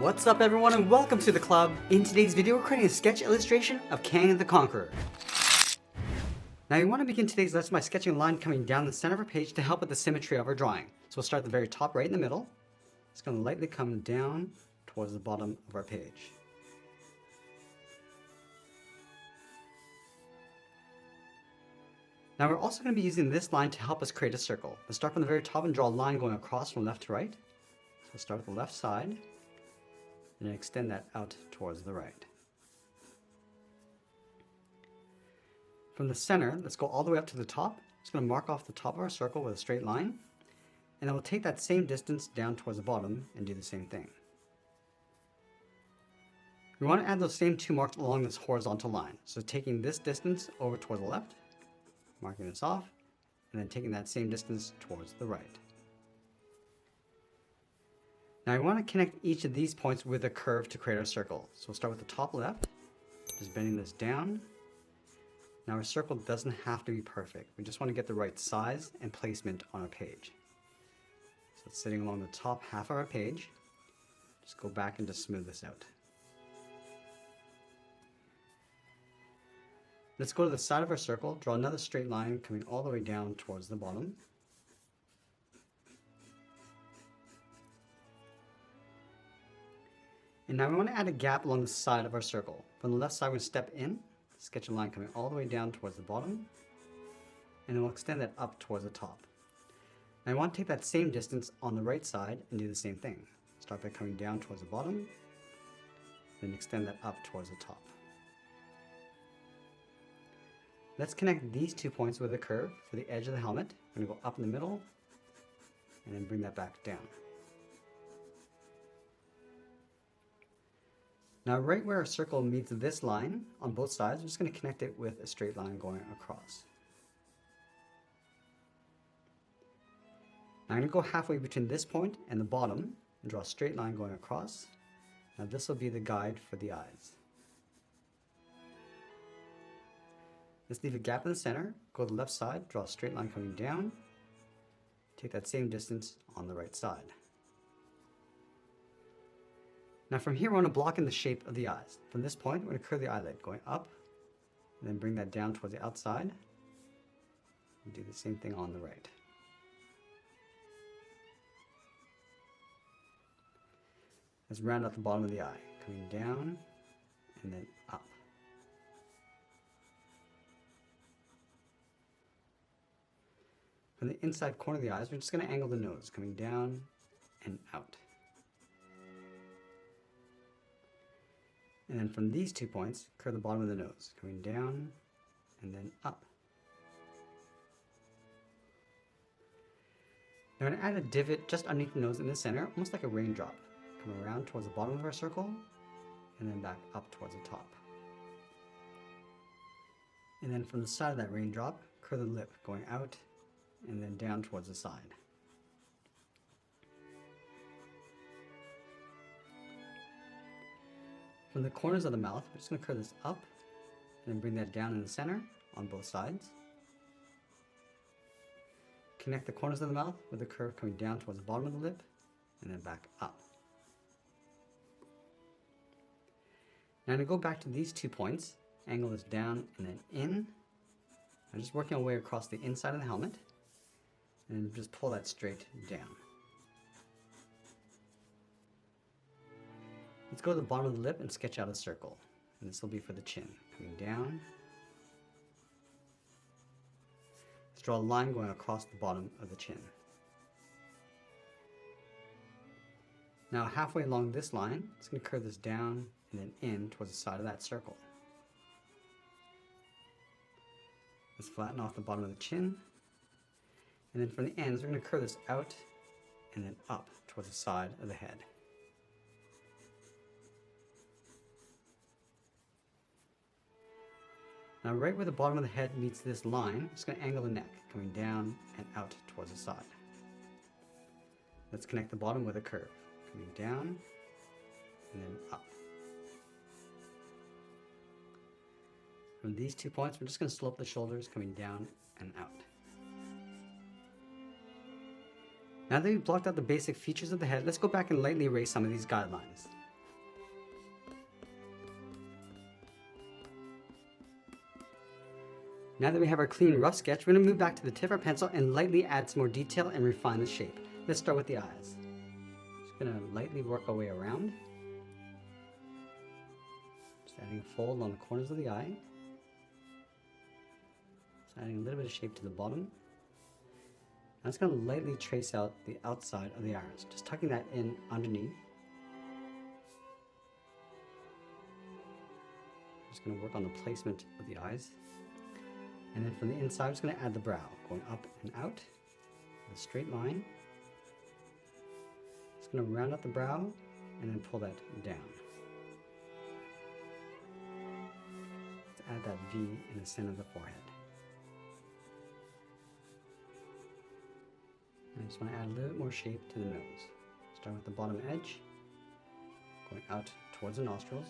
What's up everyone and welcome to the club. In today's video we're creating a sketch illustration of Kang the Conqueror. Now you want to begin today's lesson by sketching a line coming down the center of our page to help with the symmetry of our drawing. So we'll start at the very top right in the middle. It's going to lightly come down towards the bottom of our page. Now we're also going to be using this line to help us create a circle. Let's start from the very top and draw a line going across from left to right. So we'll start with the left side and then extend that out towards the right. From the center, let's go all the way up to the top. Just going to mark off the top of our circle with a straight line. And then we'll take that same distance down towards the bottom and do the same thing. We want to add those same two marks along this horizontal line. So taking this distance over toward the left, marking this off, and then taking that same distance towards the right. Now I want to connect each of these points with a curve to create our circle. So we'll start with the top left, just bending this down. Now our circle doesn't have to be perfect. We just want to get the right size and placement on our page. So it's sitting along the top half of our page. Just go back and just smooth this out. Let's go to the side of our circle, draw another straight line coming all the way down towards the bottom. And now we want to add a gap along the side of our circle. From the left side, we're going to step in, sketch a line coming all the way down towards the bottom, and then we'll extend that up towards the top. Now I want to take that same distance on the right side and do the same thing. Start by coming down towards the bottom, then extend that up towards the top. Let's connect these 2 points with a curve for the edge of the helmet. We're going to go up in the middle, and then bring that back down. Now right where our circle meets this line on both sides, we're just going to connect it with a straight line going across. Now I'm going to go halfway between this point and the bottom and draw a straight line going across. Now this will be the guide for the eyes. Let's leave a gap in the center, go to the left side, draw a straight line coming down, take that same distance on the right side. Now from here, we want to block in the shape of the eyes. From this point, we're going to curve the eyelid, going up, and then bring that down towards the outside, and do the same thing on the right. Let's round out the bottom of the eye, coming down, and then up. From the inside corner of the eyes, we're just going to angle the nose, coming down and out. And then from these 2 points, curve the bottom of the nose, coming down and then up. Now I'm going to add a divot just underneath the nose in the center, almost like a raindrop. Come around towards the bottom of our circle, and then back up towards the top. And then from the side of that raindrop, curve the lip, going out and then down towards the side. From the corners of the mouth, we're just going to curve this up and then bring that down in the center on both sides. Connect the corners of the mouth with the curve coming down towards the bottom of the lip and then back up. Now I'm going to go back to these 2 points, angle this down and then in. I'm just working our way across the inside of the helmet and just pull that straight down. Let's go to the bottom of the lip and sketch out a circle. And this will be for the chin. Coming down. Let's draw a line going across the bottom of the chin. Now halfway along this line, it's going to curve this down and then in towards the side of that circle. Let's flatten off the bottom of the chin. And then from the ends, we're going to curve this out and then up towards the side of the head. Now right where the bottom of the head meets this line, I'm just going to angle the neck, coming down and out towards the side. Let's connect the bottom with a curve, coming down and then up. From these 2 points, we're just going to slope the shoulders, coming down and out. Now that we've blocked out the basic features of the head, let's go back and lightly erase some of these guidelines. Now that we have our clean rough sketch, we're going to move back to the tip of our pencil and lightly add some more detail and refine the shape. Let's start with the eyes. Just going to lightly work our way around. Just adding a fold on the corners of the eye. Just adding a little bit of shape to the bottom. I'm just going to lightly trace out the outside of the iris, just tucking that in underneath. Just going to work on the placement of the eyes. And then from the inside, I'm just going to add the brow, going up and out, with a straight line. Just going to round out the brow and then pull that down. Let's add that V in the center of the forehead. And I just want to add a little bit more shape to the nose. Start with the bottom edge, going out towards the nostrils.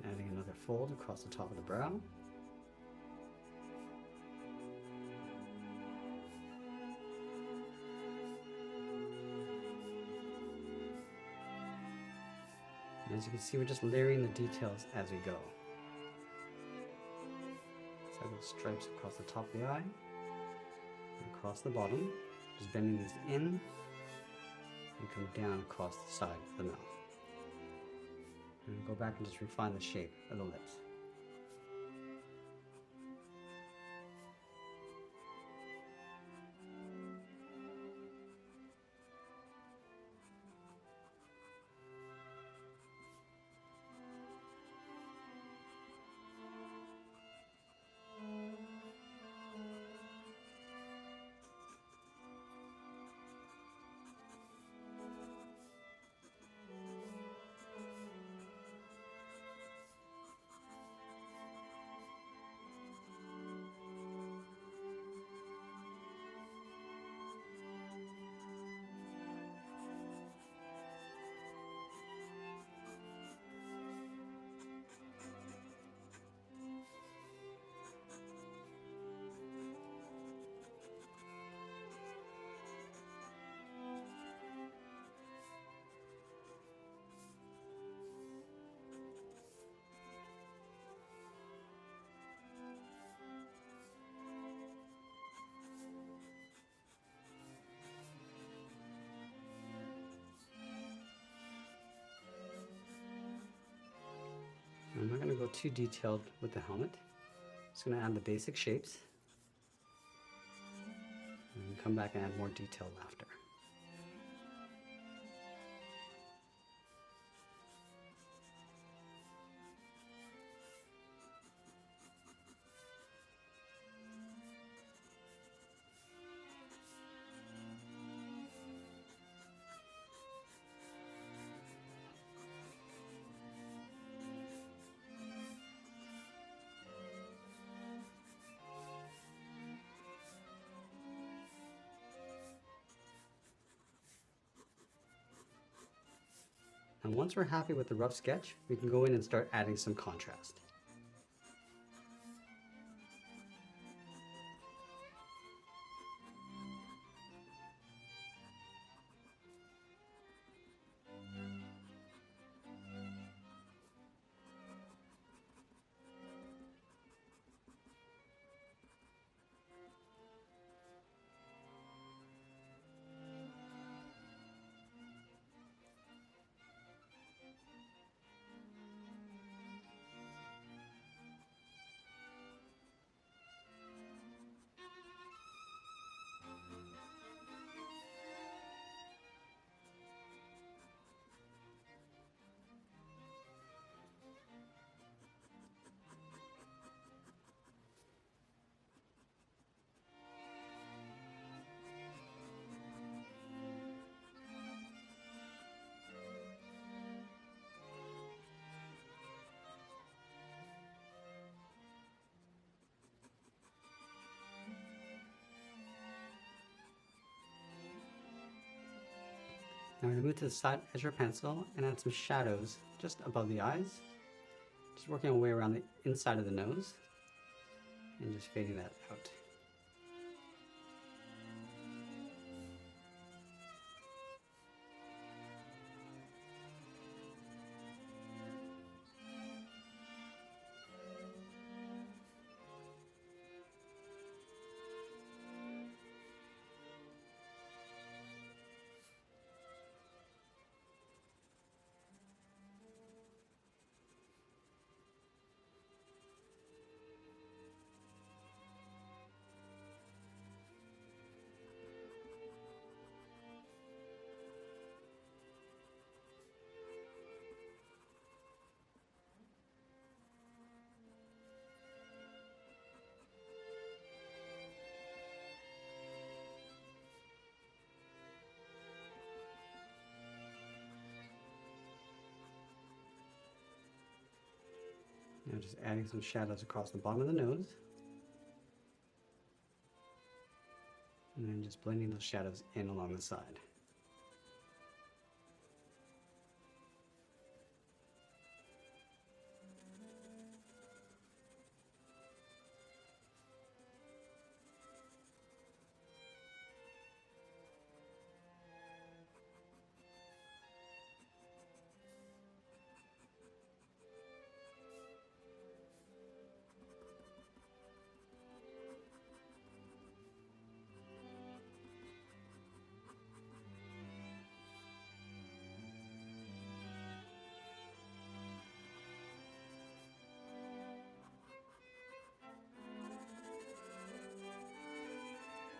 Adding another fold across the top of the brow. And as you can see, we're just layering the details as we go. Let's have those stripes across the top of the eye, and across the bottom, just bending these in and come down across the side of the mouth. And go back and just refine the shape of the lips. I'm not going to go too detailed with the helmet. Just going to add the basic shapes. And come back and add more detail after. And once we're happy with the rough sketch, we can go in and start adding some contrast. Now we're going to move to the side edge of our pencil and add some shadows just above the eyes. Just working our way around the inside of the nose and just fading that out. Now just adding some shadows across the bottom of the nose. And then just blending those shadows in along the side.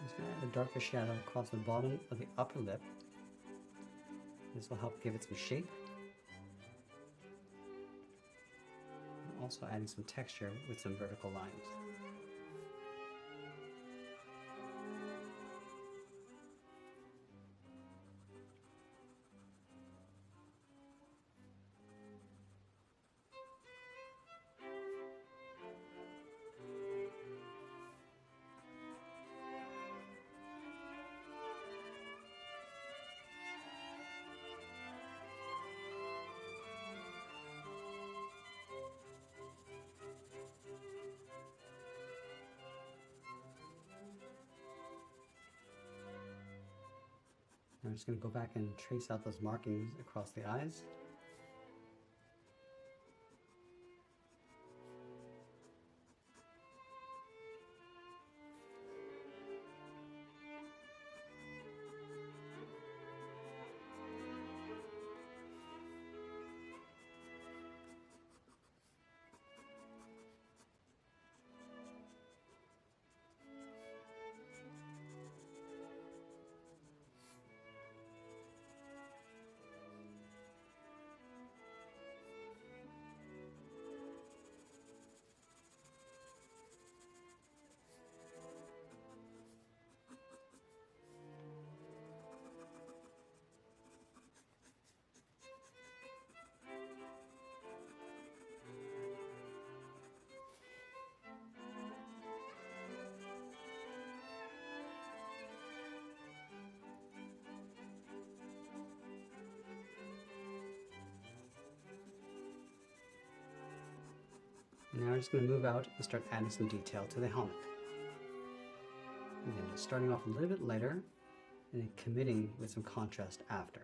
Just going to add a darker shadow across the bottom of the upper lip. This will help give it some shape. Also adding some texture with some vertical lines. I'm just going to go back and trace out those markings across the eyes. And now we're just going to move out and start adding some detail to the helmet. Again, just starting off a little bit lighter and then committing with some contrast after.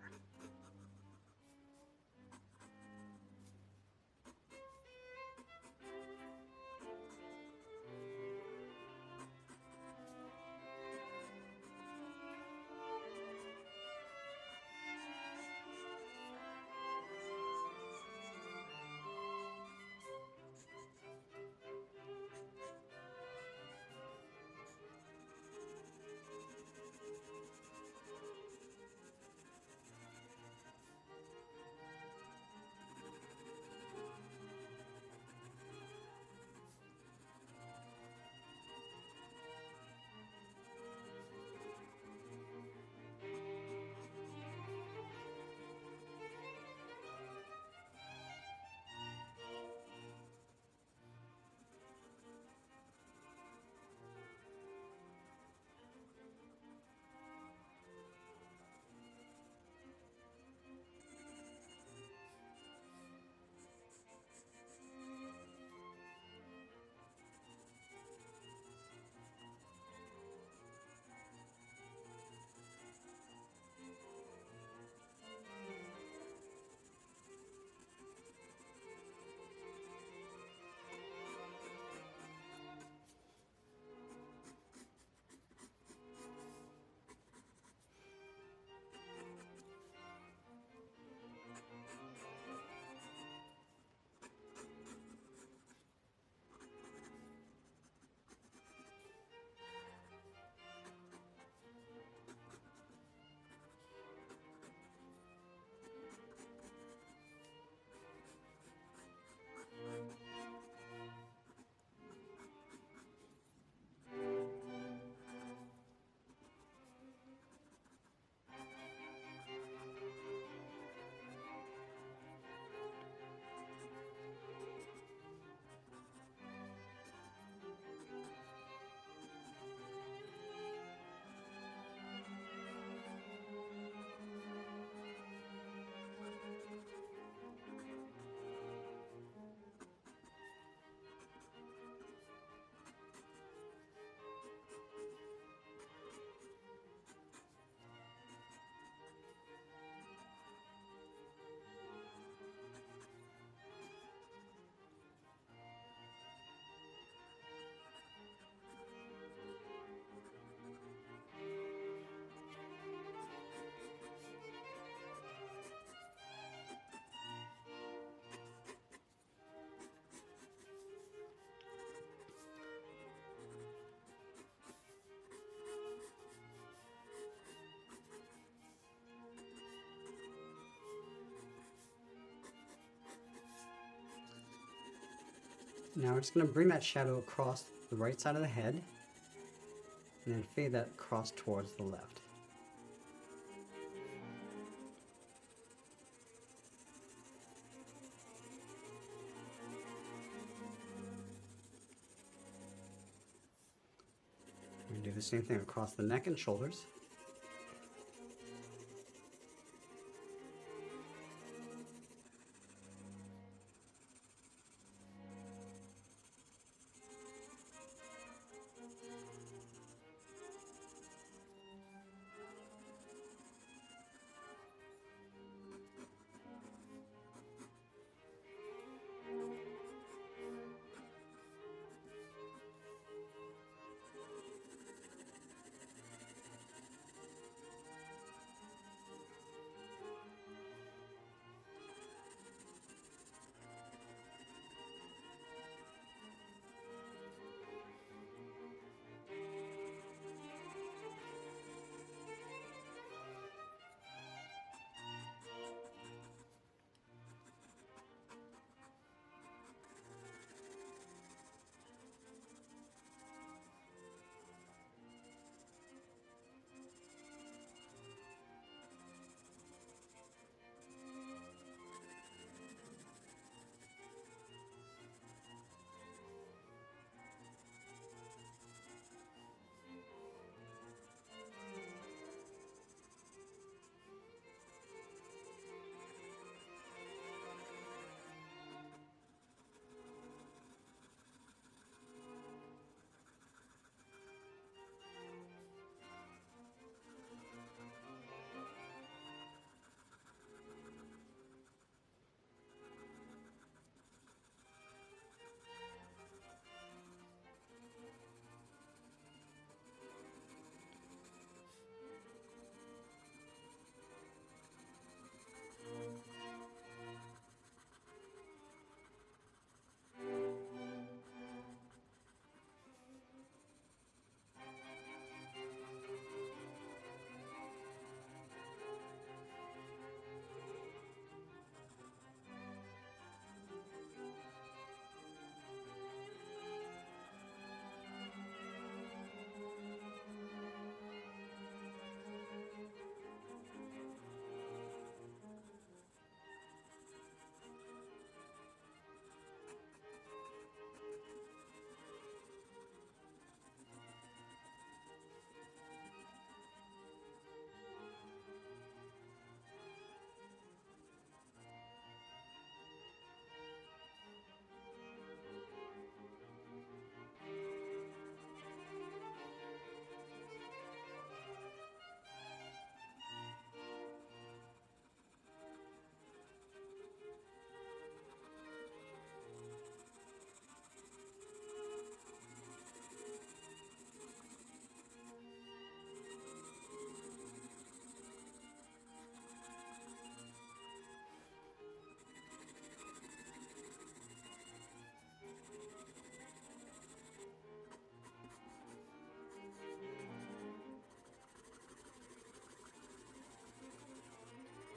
Now we're just going to bring that shadow across the right side of the head and then fade that across towards the left. We're going to do the same thing across the neck and shoulders.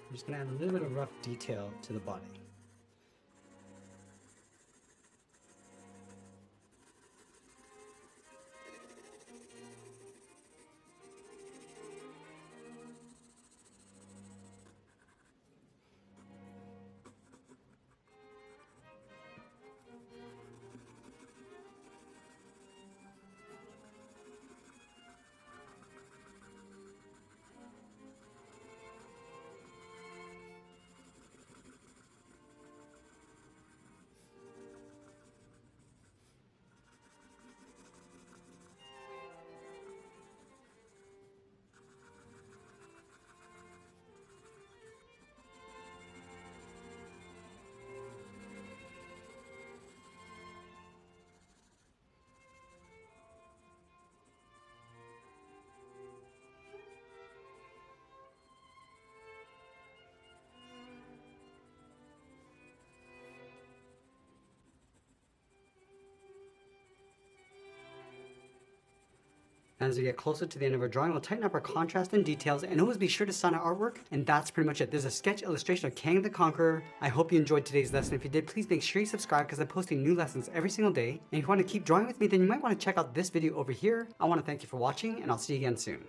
I'm just going to add a little bit of rough detail to the body. As we get closer to the end of our drawing, we'll tighten up our contrast and details, and always be sure to sign our artwork. And that's pretty much it. There's a sketch illustration of Kang the Conqueror. I hope you enjoyed today's lesson. If you did, please make sure you subscribe because I'm posting new lessons every single day. And if you want to keep drawing with me, then you might want to check out this video over here. I want to thank you for watching, and I'll see you again soon.